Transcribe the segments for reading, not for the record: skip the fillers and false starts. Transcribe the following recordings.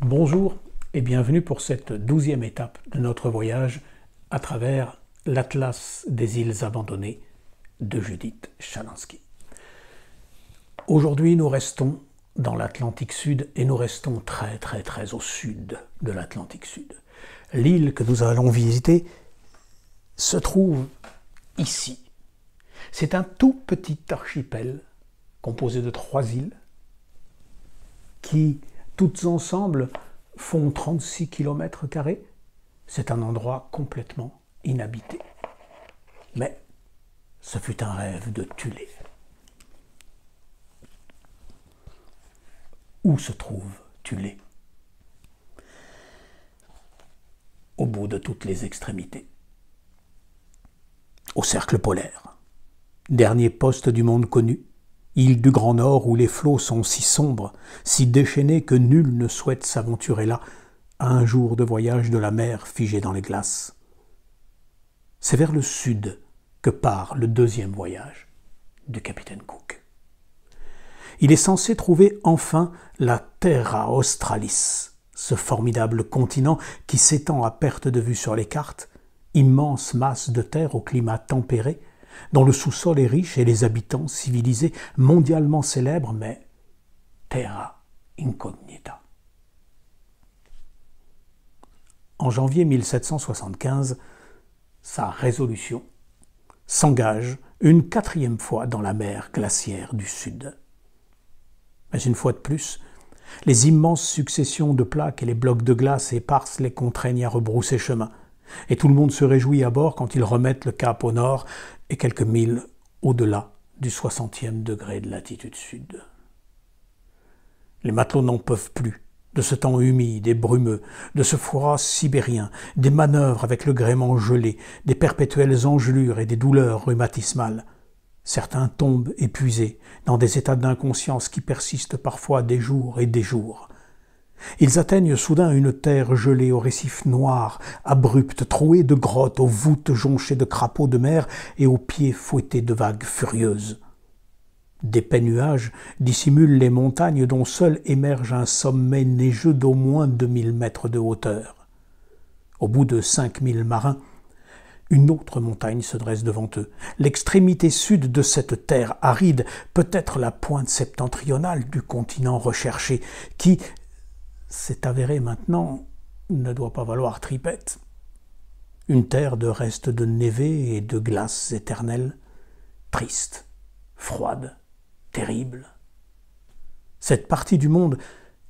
Bonjour et bienvenue pour cette 12e étape de notre voyage à travers l'Atlas des îles abandonnées de Judith Chalansky. Aujourd'hui, nous restons dans l'Atlantique Sud et nous restons très au sud de l'Atlantique Sud. L'île que nous allons visiter se trouve ici. C'est un tout petit archipel composé de 3 îles qui, toutes ensemble, font 36 km². C'est un endroit complètement inhabité. Mais ce fut un rêve de Thulé. Où se trouve Thulé? Au bout de toutes les extrémités. Au cercle polaire. Dernier poste du monde connu, île du Grand Nord où les flots sont si sombres, si déchaînés que nul ne souhaite s'aventurer là, à un jour de voyage de la mer figée dans les glaces. C'est vers le sud que part le 2e voyage du capitaine Cook. Il est censé trouver enfin la Terra Australis, ce formidable continent qui s'étend à perte de vue sur les cartes, immense masse de terre au climat tempéré, dont le sous-sol est riche et les habitants civilisés mondialement célèbres, mais terra incognita. En janvier 1775, sa résolution s'engage une 4e fois dans la mer glaciaire du Sud. Mais une fois de plus, les immenses successions de plaques et les blocs de glace éparses les contraignent à rebrousser chemin, et tout le monde se réjouit à bord quand ils remettent le cap au nord et quelques milles au-delà du 60e degré de latitude sud. Les matelots n'en peuvent plus de ce temps humide et brumeux, de ce froid sibérien, des manœuvres avec le gréement gelé, des perpétuelles engelures et des douleurs rhumatismales. Certains tombent épuisés dans des états d'inconscience qui persistent parfois des jours et des jours. Ils atteignent soudain une terre gelée aux récifs noirs, abrupte, trouée de grottes, aux voûtes jonchées de crapauds de mer et aux pieds fouettés de vagues furieuses. D'épais nuages dissimulent les montagnes dont seul émerge un sommet neigeux d'au moins 2000 mètres de hauteur. Au bout de 5000 marins, une autre montagne se dresse devant eux. L'extrémité sud de cette terre aride, peut-être la pointe septentrionale du continent recherché, qui, c'est avéré maintenant, ne doit pas valoir tripette. Une terre de restes de névé et de glaces éternelles, triste, froide, terrible. Cette partie du monde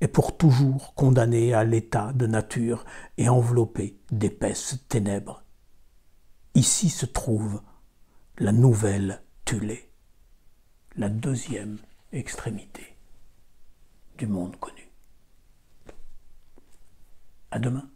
est pour toujours condamnée à l'état de nature et enveloppée d'épaisses ténèbres. Ici se trouve la nouvelle Thulé, la 2e extrémité du monde connu. À demain.